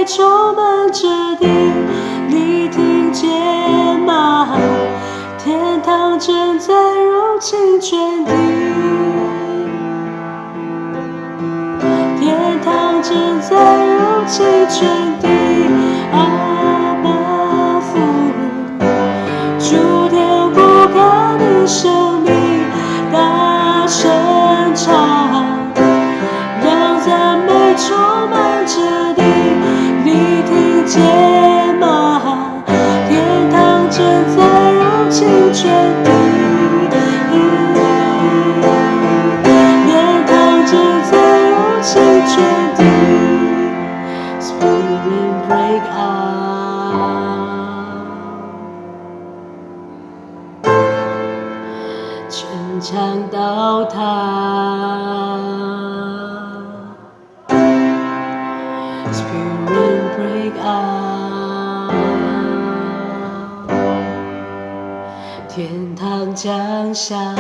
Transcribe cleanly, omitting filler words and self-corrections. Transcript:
美充满着地，你听见吗？天堂正在入侵全地，天堂正在入侵全地。阿爸父，主天不看你生命，大声唱，让赞美充满着地，你听见吗？天堂正在入侵全地，天堂正在入侵全地。Spirit break out， 城墙倒塌。Spirit break out， 天堂降下。